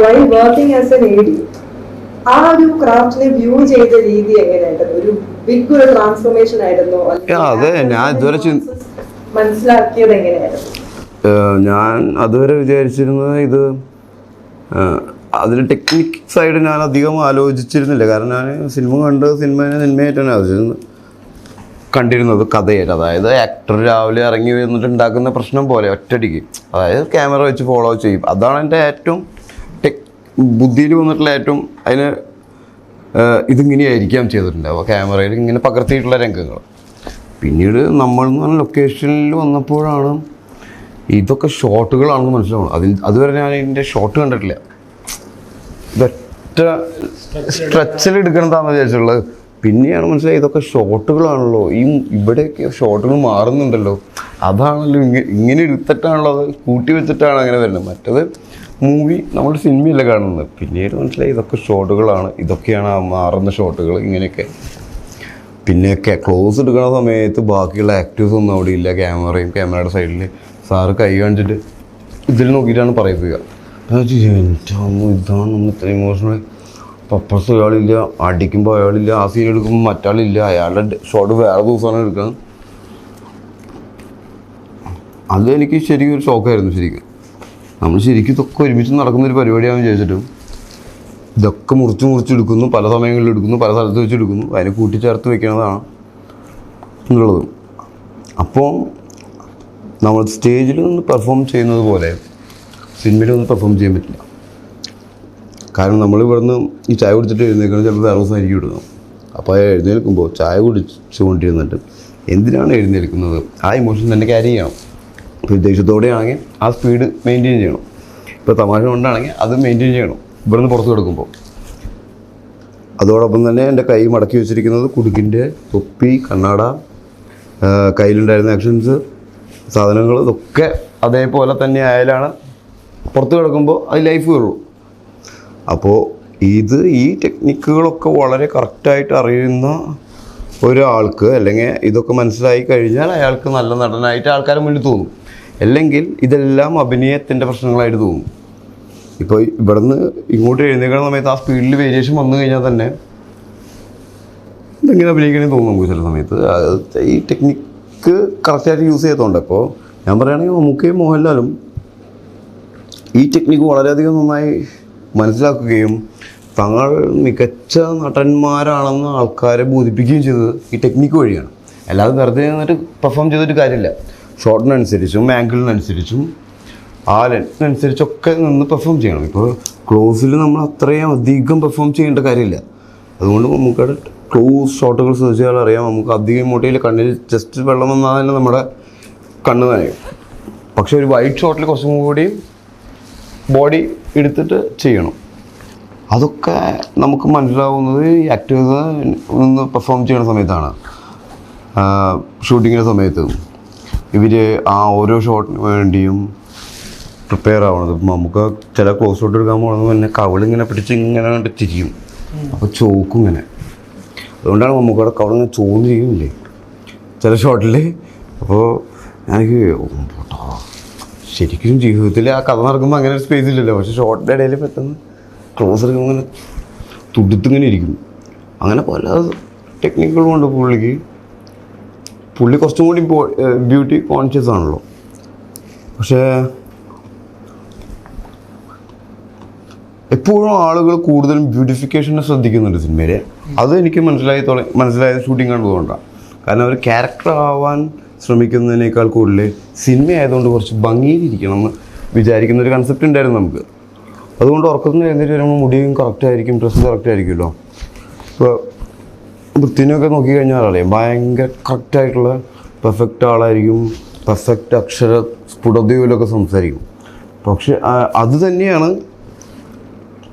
while working as an AD, ആ ഒരു ക്രാഫ്റ്റിനെ view ചെയ്ത രീതി എങ്ങനെയായിരുന്നു? ഒരു ബിഗ് ഒരു ട്രാൻസ്ഫോർമേഷൻ ആയിരുന്നോ? അതെ, ഞാൻ ഇതുവരെ മനസ്സിലാക്കിയത് എങ്ങനെയായിരുന്നു? ഞാൻ അതുവരെ വിചാരിച്ചിരുന്നത് ഇത് അതിൽ ടെക്നിക് സൈഡ് ഞാൻ അധികം ആലോചിച്ചിരുന്നില്ല. കാരണം ഞാൻ സിനിമയായിട്ടാണ് ആലോചിച്ചിരുന്നത്, കണ്ടിരുന്നത് കഥയായിട്ട്. അതായത് ആക്ടർ രാവിലെ ഇറങ്ങി വന്നിട്ട് ഉണ്ടാക്കുന്ന പ്രശ്നം പോലെ ഒറ്റയടിക്ക്, അതായത് ക്യാമറ വെച്ച് ഫോളോ ചെയ്യും. അതാണ് എൻ്റെ ഏറ്റവും ബുദ്ധിയിൽ വന്നിട്ടുള്ള ഏറ്റവും അതിന് ഇതിങ്ങനെയായിരിക്കാം ചെയ്തിട്ടുണ്ടാവുക, ക്യാമറയിൽ ഇങ്ങനെ പകർത്തിയിട്ടുള്ള രംഗങ്ങൾ. പിന്നീട് നമ്മൾ എന്ന് പറഞ്ഞ ലൊക്കേഷനിൽ വന്നപ്പോഴാണ് ഇതൊക്കെ ഷോട്ടുകളാണെന്ന് മനസ്സിലാവുന്നത്. അതുവരെ ഞാൻ ഇതിൻ്റെ ഷോട്ട് കണ്ടിട്ടില്ല. ഇതൊറ്റ സ്ട്രെച്ചിൽ എടുക്കണതാണെന്ന് വിചാരിച്ചുള്ളത്. പിന്നെയാണ് മനസ്സിലായി ഇതൊക്കെ ഷോട്ടുകളാണല്ലോ, ഇവിടെയൊക്കെ ഷോട്ടുകൾ മാറുന്നുണ്ടല്ലോ, അതാണല്ലോ ഇങ്ങനെ എടുത്തിട്ടാണല്ലോ, അത് കൂട്ടി വെച്ചിട്ടാണ് അങ്ങനെ വരുന്നത്. മറ്റത് മൂവി നമ്മൾ സിനിമയല്ല കാണുന്നത്. പിന്നീട് മനസ്സിലായി ഇതൊക്കെ ഷോട്ടുകളാണ്, ഇതൊക്കെയാണ് മാറുന്ന ഷോട്ടുകൾ ഇങ്ങനെയൊക്കെ. പിന്നെയൊക്കെ ക്ലോസ് എടുക്കുന്ന സമയത്ത് ബാക്കിയുള്ള ആക്ടേഴ്സ് ഒന്നും അവിടെ ഇല്ല. ക്യാമറയുടെ സൈഡിൽ സാറ് കൈ കാണിച്ചിട്ട് ഇതിൽ നോക്കിയിട്ടാണ് പറയിപ്പിക്കുക. ഇതാണ് നമ്മൾ ഇത്ര ഇമോഷണൽ. പപ്പസ് അയാളില്ല, അടിക്കുമ്പോൾ അയാളില്ല, ആ സീൻ എടുക്കുമ്പോൾ മറ്റാളില്ല, അയാളുടെ ഷോട്ട് വേറെ ദിവസമാണ് എടുക്കുന്നത്. അതെനിക്ക് ശരിക്കും ഒരു ഷോക്കായിരുന്നു. ശരിക്കും നമ്മൾ ശരിക്കും ഇതൊക്കെ ഒരുമിച്ച് നടക്കുന്നൊരു പരിപാടിയാണെന്ന് വിചാരിച്ചിട്ടും ഇതൊക്കെ മുറിച്ചെടുക്കുന്നു, പല സമയങ്ങളിൽ എടുക്കുന്നു, പല സ്ഥലത്ത് വെച്ച് എടുക്കുന്നു, അതിനെ കൂട്ടിച്ചേർത്ത് വെക്കുന്നതാണ് എന്നുള്ളത്. അപ്പോൾ നമ്മൾ സ്റ്റേജിൽ നിന്ന് പെർഫോം ചെയ്യുന്നത് പോലെ സിനിമയിലൊന്നും പെർഫോം ചെയ്യാൻ പറ്റില്ല. കാരണം നമ്മൾ ഇവിടുന്ന് ഈ ചായ കുടിച്ചിട്ട് എഴുന്നേൽക്കുന്നത് ചിലപ്പോൾ വേറെ ദിവസമായിരിക്കും ഇടുന്നത്. അപ്പോൾ എഴുന്നേൽക്കുമ്പോൾ ചായ കുടിച്ചുകൊണ്ടിരുന്നിട്ട് എന്തിനാണ് എഴുന്നേൽക്കുന്നത്, ആ ഇമോഷൻ തന്നെ ക്യാരി ചെയ്യണം. ഇപ്പോൾ ദേഷ്യത്തോടെയാണെങ്കിൽ ആ സ്പീഡ് മെയിൻറ്റെയിൻ ചെയ്യണം. ഇപ്പോൾ തമാശ കൊണ്ടാണെങ്കിൽ അത് മെയിൻറ്റെയിൻ ചെയ്യണം ഇവിടുന്ന് പുറത്ത് കിടക്കുമ്പോൾ. അതോടൊപ്പം തന്നെ എൻ്റെ കൈ മടക്കി വെച്ചിരിക്കുന്നത് കുടുക്കിൻ്റെ തൊപ്പി, കണ്ണാട, കയ്യിലുണ്ടായിരുന്ന ആക്ഷൻസ്, സാധനങ്ങൾ, ഇതൊക്കെ അതേപോലെ തന്നെ ആയാലാണ് പുറത്ത് കിടക്കുമ്പോൾ അത് ലൈഫ് വരുള്ളൂ. അപ്പോൾ ഈ ടെക്നിക്കുകളൊക്കെ വളരെ കറക്റ്റായിട്ട് അറിയുന്ന ഒരാൾക്ക്, അല്ലെങ്കിൽ ഇതൊക്കെ മനസ്സിലായി കഴിഞ്ഞാൽ അയാൾക്ക് നല്ല നടനായിട്ട് ആൾക്കാരെ മുന്നിൽ തോന്നും. അല്ലെങ്കിൽ ഇതെല്ലാം അഭിനയത്തിൻ്റെ പ്രശ്നങ്ങളായിട്ട് തോന്നും. ഇപ്പോൾ ഇവിടുന്ന് ഇങ്ങോട്ട് എഴുന്നേൽക്കുന്ന സമയത്ത് ആ സ്പീഡിൽ വേരിയേഷൻ വന്നു കഴിഞ്ഞാൽ തന്നെ ഇതെങ്ങനെ അഭിനയിക്കണമെന്ന് തോന്നും നമുക്ക് ചില സമയത്ത്. ഈ ടെക്നിക്ക് കറക്റ്റായിട്ട് യൂസ് ചെയ്തതുകൊണ്ട്. അപ്പോൾ ഞാൻ പറയുകയാണെങ്കിൽ മമ്മൂക്കയും മോഹൻലാലും ഈ ടെക്നിക്ക് വളരെയധികം നന്നായി മനസ്സിലാക്കുകയും തങ്ങൾ മികച്ച നടന്മാരാണെന്ന് ആൾക്കാരെ ബോധിപ്പിക്കുകയും ചെയ്തത് ഈ ടെക്നിക്ക് വഴിയാണ്. അല്ലാതെ വെറുതെ നിന്നിട്ട് പെർഫോം ചെയ്തിട്ട് കാര്യമില്ല. ഷോട്ടിനനുസരിച്ചും ആംഗിളിനനുസരിച്ചും ആ ലെൻസിനനുസരിച്ചൊക്കെ നിന്ന് പെർഫോം ചെയ്യണം. ഇപ്പോൾ ക്ലോസിൽ നമ്മൾ അത്രയും അധികം പെർഫോം ചെയ്യേണ്ട കാര്യമില്ല. അതുകൊണ്ട് നമുക്കവിടെ ക്ലോസ് ഷോട്ടുകൾ ശ്രദ്ധിച്ചാൽ അറിയാം, നമുക്ക് അധികം ഇങ്ങോട്ടേൽ കണ്ണിൽ ജസ്റ്റ് വെള്ളം വന്നാൽ തന്നെ നമ്മുടെ കണ്ണ് നനയും. പക്ഷേ ഒരു വൈഡ് ഷോട്ടിൽ കുറച്ചും കൂടി ബോഡി എടുത്തിട്ട് ചെയ്യണം. അതൊക്കെ നമുക്ക് മനസ്സിലാവുന്നത് ഈ ആക്ടേഴ്സ് ഒന്ന് പെർഫോം ചെയ്യുന്ന സമയത്താണ്. ഷൂട്ടിങ്ങിൻ്റെ സമയത്ത് ഇവർ ആ ഓരോ ഷോട്ടിന് വേണ്ടിയും പ്രിപ്പയർ ആവണത്. നമുക്ക് ചില ക്ലോസ് ഷോട്ട് എടുക്കാൻ പോകുന്നത് തന്നെ കവളിങ്ങനെ പിടിച്ച് ഇങ്ങനെ കണ്ട് തിരിയും, അപ്പോൾ ചോക്കും ഇങ്ങനെ. അതുകൊണ്ടാണ് നമുക്കവിടെ കവളിങ്ങനെ ചോന്നിരിക്കുന്നില്ലേ ചില ഷോട്ടിൽ. അപ്പോൾ എനിക്ക് ശരിക്കും ജീവിതത്തിൽ ആ കഥ നടക്കുമ്പോൾ അങ്ങനെ ഒരു സ്പേസ് ഇല്ലല്ലോ. പക്ഷേ ഷോട്ടിൻ്റെ ഇടയിൽ പെട്ടെന്ന് ക്ലോസ് എടുക്കുമ്പോൾ ഇങ്ങനെ തുടുത്തിങ്ങനെ ഇരിക്കും. അങ്ങനെ പല ടെക്നിക്കുകളും ഉണ്ട് പുള്ളിക്ക്. പുള്ളി കുറച്ചും കൂടി ബ്യൂട്ടി കോൺഷ്യസ് ആണല്ലോ. പക്ഷേ എപ്പോഴും ആളുകൾ കൂടുതലും ബ്യൂട്ടിഫിക്കേഷനെ ശ്രദ്ധിക്കുന്നുണ്ട് സിനിമയിൽ. അത് എനിക്ക് മനസ്സിലായത് ഷൂട്ടിംഗ് കണ്ടതുകൊണ്ടാണ്. കാരണം അവർ ക്യാരക്ടർ ആവാൻ ശ്രമിക്കുന്നതിനേക്കാൾ കൂടുതൽ സിനിമ ആയതുകൊണ്ട് കുറച്ച് ഭംഗിയിലിരിക്കണം എന്ന് വിചാരിക്കുന്ന ഒരു കൺസെപ്റ്റ് ഉണ്ടായിരുന്നു നമുക്ക്. അതുകൊണ്ട് ഉറക്കത്തിന് എഴുന്നേറ്റ് വരുമ്പോൾ മുടിയും കറക്റ്റായിരിക്കും, ഡ്രസ്സും കറക്റ്റായിരിക്കുമല്ലോ. ഇപ്പോൾ വൃത്തിനെയൊക്കെ നോക്കിക്കഴിഞ്ഞാൽ അറിയാം, ഭയങ്കര കറക്റ്റായിട്ടുള്ള പെർഫെക്റ്റ് ആളായിരിക്കും, പെർഫെക്റ്റ് അക്ഷര സ്ഫുടതയിലൊക്കെ സംസാരിക്കും. പക്ഷെ അത് തന്നെയാണ്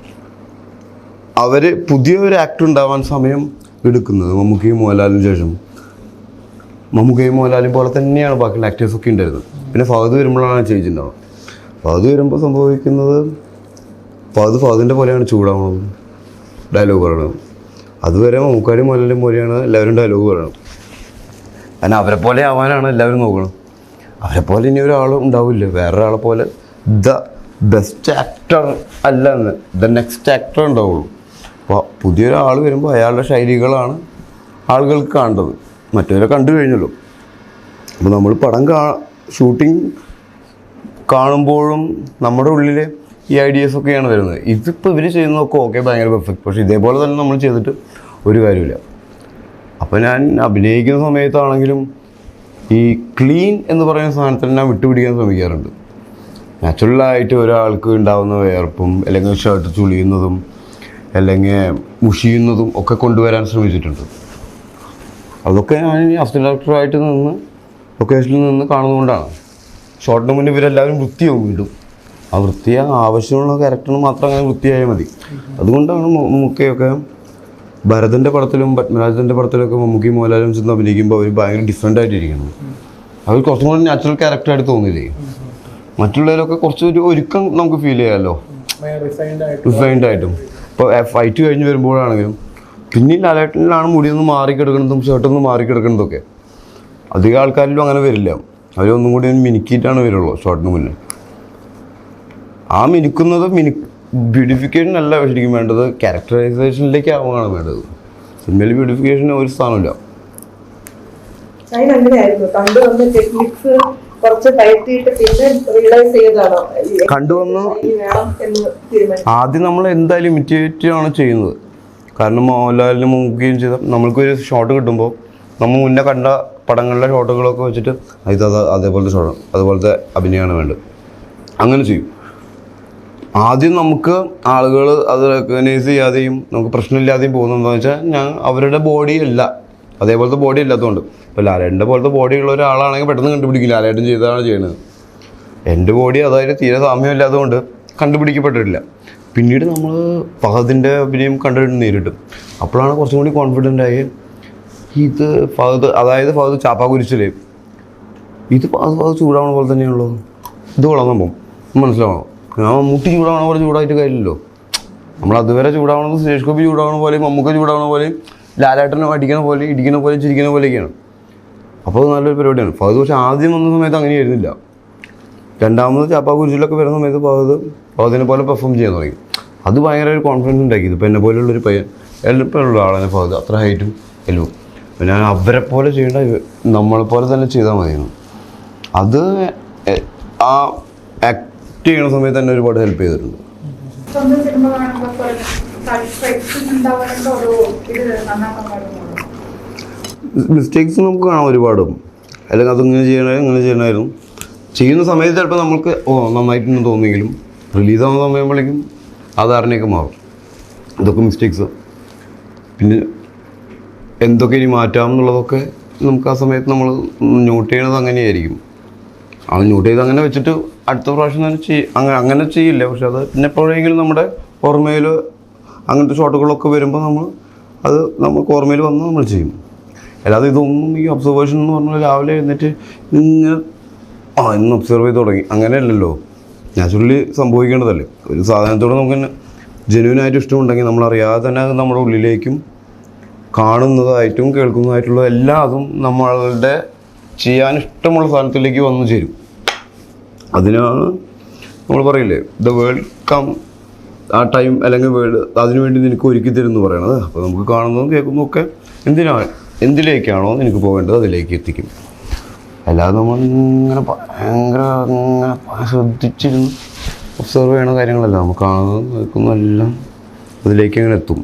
അവർ പുതിയൊരു ആക്ടർ ഉണ്ടാവാൻ സമയം എടുക്കുന്നത്. മമ്മൂക്കയും മോഹൻലാലിന് ശേഷം മമ്മൂക്കയും മോഹൻലാലും പോലെ തന്നെയാണ് ബാക്കിയുള്ള ആക്ടേഴ്സൊക്കെ ഉണ്ടായിരുന്നത്. പിന്നെ ഫഹദ് വരുമ്പോഴാണ് ചേഞ്ച് ഉണ്ടാവുക. ഫഹദ് വരുമ്പോൾ സംഭവിക്കുന്നത് ഫഹദിൻ്റെ പോലെയാണ് ചൂടാവുന്നത്, ഡയലോഗ് പറയണത്. അതുവരെ മമ്മൂക്കാരും മോഹൻലാലും പോലെയാണ് എല്ലാവരും ഡയലോഗ് പറയണം. കാരണം അവരെ പോലെ ആവാനാണ് എല്ലാവരും നോക്കണം. അവരെ പോലെ ഇനി ഒരാളും ഉണ്ടാവില്ല. വേറൊരാളെ പോലെ ബെസ്റ്റ് ആക്ടർ അല്ലെന്ന് ദ നെക്സ്റ്റ് ആക്ടർ ഉണ്ടാവുള്ളൂ. അപ്പോൾ പുതിയൊരാൾ വരുമ്പോൾ അയാളുടെ ശൈലികളാണ് ആളുകൾക്ക് കാണേണ്ടത്. മറ്റവരെ കണ്ടു കഴിഞ്ഞല്ലോ. അപ്പോൾ നമ്മൾ പടം ഷൂട്ടിങ് കാണുമ്പോഴും നമ്മുടെ ഉള്ളിൽ ഈ ഐഡിയാസൊക്കെയാണ് വരുന്നത്. ഇതിപ്പോൾ ഇവർ ചെയ്യുന്നതൊക്കെ ഓക്കെ, ഭയങ്കര പെർഫെക്റ്റ്. പക്ഷേ ഇതേപോലെ തന്നെ നമ്മൾ ചെയ്തിട്ട് ഒരു കാര്യമില്ല. അപ്പോൾ ഞാൻ അഭിനയിക്കുന്ന സമയത്താണെങ്കിലും ഈ ക്ലീൻ എന്ന് പറയുന്ന സാധനത്തിൽ ഞാൻ വിട്ടുപിടിക്കാൻ ശ്രമിക്കാറുണ്ട്. നാച്ചുറലായിട്ട് ഒരാൾക്ക് ഉണ്ടാകുന്ന വിയർപ്പും അല്ലെങ്കിൽ ഷർട്ട് ചുളിയുന്നതും അല്ലെങ്കിൽ മുഷിയുന്നതും ഒക്കെ കൊണ്ടുവരാൻ ശ്രമിച്ചിട്ടുണ്ട്. അതൊക്കെ ഞാൻ അസിസ്റ്റന്റ് ഡയറക്ടറായിട്ട് നിന്ന് ലൊക്കേഷനിൽ നിന്ന് കാണുന്നതുകൊണ്ടാണ്. ഷോർട്ടിന് മുന്നേ ഇവരെല്ലാവരും വൃത്തിയാവും വീണ്ടും. ആ ആവശ്യമുള്ള ക്യാരക്ടറിന് മാത്രം അങ്ങനെ വൃത്തിയായാൽ മതി. അതുകൊണ്ടാണ് മമ്മൂക്കയൊക്കെ ഭരതൻ്റെ പടത്തിലും പത്മരാജൻ്റെ പടത്തിലൊക്കെ മമ്മൂക്കി മോഹൻലാലും ചെന്ന് അഭിനയിക്കുമ്പോൾ അവർ ഭയങ്കര ഡിഫറെൻ്റ് ആയിട്ടിരിക്കുന്നത്. അവർ കുറച്ചും കൂടി നാച്ചുറൽ ക്യാരക്ടറായിട്ട് തോന്നില്ലേ. മറ്റുള്ളവരൊക്കെ കുറച്ചൊരു ഒരുക്കം നമുക്ക് ഫീൽ ചെയ്യാമല്ലോ, റിഫൈൻഡ് ആയിട്ടും. ഇപ്പോൾ ഫൈറ്റ് കഴിഞ്ഞ് വരുമ്പോഴാണെങ്കിലും പിന്നെ ലാലേട്ടനിലാണ് മുടിയൊന്ന് മാറിക്കിടക്കുന്നതും ഷർട്ടൊന്ന് മാറിക്കിടക്കുന്നതൊക്കെ. അധികം ആൾക്കാരിലും അങ്ങനെ വരില്ല. അവരൊന്നും കൂടി മിനുക്കിയിട്ടാണ് വരുള്ളൂ ഷോട്ടിന് മുന്നേ. ആ മിനുക്കുന്നത് ബ്യൂട്ടിഫിക്കേഷൻ അല്ല ശരിക്കും വേണ്ടത്, ക്യാരക്ടറൈസേഷനിലേക്ക് ആവുകയാണ് വേണ്ടത്. സിനിമയിൽ ബ്യൂട്ടിഫിക്കേഷന് ഒരു സ്ഥാനമില്ല. അതിനങ്ങനെയായിരുന്നു കണ്ടുവന്ന ടെക്നിക്സ് കുറച്ച് ടൈറ്റിട്ട് പിന്നെ റിയലൈസ് ചെയ്തതാണോ കണ്ടുവന്ന് വേണം എന്ന് തീരുമാനിച്ചു? ആദ്യം നമ്മൾ എന്തായാലും ഇമിറ്റേറ്റ് ആണ് ചെയ്യുന്നത്. കാരണം മോഹൻലാലിനും മമ്മൂക്കയും ചെയ്ത നമ്മൾക്കൊരു ഷോട്ട് കിട്ടുമ്പോൾ നമ്മൾ മുന്നേ കണ്ട പടങ്ങളിലെ ഷോട്ടുകളൊക്കെ വെച്ചിട്ട് അതുപോലത്തെ അഭിനയമാണ് വേണ്ടത്. അങ്ങനെ ചെയ്യും. ആദ്യം നമുക്ക് ആളുകൾ അത് റെക്കഗ്നൈസ് ചെയ്യാതെയും നമുക്ക് പ്രശ്നമില്ലാതെയും പോകുന്നതെന്ന് വെച്ചാൽ അവരുടെ ബോഡി അല്ല, അതേപോലത്തെ ബോഡി ഇല്ലാത്തതുകൊണ്ട്. ഇപ്പോൾ ലാലേട്ടൻ്റെ പോലത്തെ ബോഡി ഉള്ള ഒരാളാണെങ്കിൽ പെട്ടെന്ന് കണ്ടുപിടിക്കില്ല ലാലേട്ടൻ ചെയ്തതാണ് ചെയ്യുന്നത്. എൻ്റെ ബോഡി അതായത് തീരെ സാമ്യമില്ലാത്തതുകൊണ്ട് കണ്ടുപിടിക്കപ്പെട്ടിട്ടില്ല. പിന്നീട് നമ്മൾ ഫഹദിൻ്റെ അഭിനയം കണ്ടിട്ട് നേരിട്ട് അപ്പോഴാണ് കുറച്ചും കൂടി കോൺഫിഡൻ്റ് ആയി. ഇത് ഫഹദ് ചാപ്പാകുരിച്ചില്ലേ, ഇത് ഫഹദ് ചൂടാവണ പോലെ തന്നെയാണല്ലോ, ഇത് കൊള്ളാൻ സംഭവം മനസ്സിലാവണം. മമ്മൂട്ടി ചൂടാവണ പോലെ ചൂടായിട്ട് കാര്യമില്ലല്ലോ. നമ്മൾ അതുവരെ ചൂടാവണത് സുരേഷ് ഗോപി ചൂടാവണ പോലെയും മമ്മൂക്ക ചൂടാവണ പോലെയും ലാലേട്ടനെ അടിക്കണ പോലെ ഇടിക്കണ പോലെ ചിരിക്കണ പോലെയൊക്കെയാണ്. അപ്പോൾ അത് നല്ലൊരു പരിപാടിയാണ്. ഫഹദ് പക്ഷേ ആദ്യം വന്ന സമയത്ത് അങ്ങനെയായിരുന്നില്ല. രണ്ടാമത് ചാപ്പാകുരിച്ചിലൊക്കെ വരുന്ന സമയത്ത് ഫഹദിനെ പോലെ പെർഫോം ചെയ്യാൻ തുടങ്ങി. അത് ഭയങ്കര ഒരു കോൺഫിഡൻസ് ഉണ്ടാക്കിയത്. ഇപ്പോൾ എന്നെ പോലെയുള്ളൊരു പയ്യൻ എളുപ്പമുള്ള ആളാണ് ഫഹദ്, അത്ര ഹൈറ്റും എല്ലും. അപ്പോൾ ഞാൻ അവരെ പോലെ ചെയ്യേണ്ട നമ്മളെപ്പോലെ തന്നെ ചെയ്താൽ മതിയായിരുന്നു. അത് ആ ആക്ട് ചെയ്യണ സമയത്ത് തന്നെ ഒരുപാട് ഹെൽപ്പ് ചെയ്തിട്ടുണ്ട്. മിസ്റ്റേക്സ് നമുക്ക് കാണാം ഒരുപാടും. അല്ലെങ്കിൽ അതിങ്ങനെ ചെയ്യണമായിരുന്നു. ചെയ്യുന്ന സമയത്ത് ചിലപ്പോൾ നമുക്ക് നന്നായിട്ടൊന്നും തോന്നിയെങ്കിലും റിലീസാവുന്ന സമയമ്പോഴേക്കും ആ ധാരണയൊക്കെ മാറും. ഇതൊക്കെ മിസ്റ്റേക്സ്. പിന്നെ എന്തൊക്കെ ഇനി മാറ്റാം എന്നുള്ളതൊക്കെ നമുക്ക് ആ സമയത്ത് നമ്മൾ നോട്ട് ചെയ്യണത് അങ്ങനെയായിരിക്കും. അത് നോട്ട് ചെയ്ത് അങ്ങനെ വെച്ചിട്ട് അടുത്ത പ്രാവശ്യം തന്നെ അങ്ങനെ ചെയ്യില്ല. പക്ഷെ അത് പിന്നെ എപ്പോഴെങ്കിലും നമ്മുടെ ഓർമ്മയിൽ അങ്ങനത്തെ ഷോട്ടുകളൊക്കെ വരുമ്പോൾ നമുക്ക് ഓർമ്മയിൽ വന്ന് നമ്മൾ ചെയ്യും. അല്ലാതെ ഇതൊന്നും ഈ ഒബ്സർവേഷൻ എന്ന് പറഞ്ഞാൽ രാവിലെ എഴുന്നേറ്റ് ഇങ്ങനെ ഇന്ന് ഒബ്സർവ് ചെയ്ത് തുടങ്ങി അങ്ങനെയല്ലല്ലോ. നാച്ചുറലി സംഭവിക്കേണ്ടതല്ലേ. ഒരു സാധനത്തോട് നമുക്ക് ജെന്യൂനായിട്ട് ഇഷ്ടമുണ്ടെങ്കിൽ നമ്മളറിയാതെ തന്നെ അത് നമ്മുടെ ഉള്ളിലേക്കും കാണുന്നതായിട്ടും കേൾക്കുന്നതായിട്ടുള്ള എല്ലാ അതും നമ്മളുടെ ചെയ്യാൻ ഇഷ്ടമുള്ള സാധനത്തിലേക്ക് വന്നു ചേരും. അതിനാണ് നമ്മൾ പറയില്ലേ ദ വേൾഡ് കം ആ ടൈം, അല്ലെങ്കിൽ വേൾഡ് അതിനുവേണ്ടി നിനക്ക് ഒരുക്കി തരുമെന്ന് പറയണത്. അപ്പോൾ നമുക്ക് കാണുന്നതും കേൾക്കുന്നതും ഒക്കെ എന്തിലേക്കാണോ നിനക്ക് പോകേണ്ടത് അതിലേക്ക് എത്തിക്കും. അല്ലാതെ നമ്മൾ ഇങ്ങനെ ഭയങ്കര ശ്രദ്ധിച്ചിരുന്ന് ഒബ്സർവ് ചെയ്യണ കാര്യങ്ങളല്ല. നമുക്ക് കാണുന്നതും കേൾക്കുന്നതും എല്ലാം അതിലേക്ക് അങ്ങനെ എത്തും.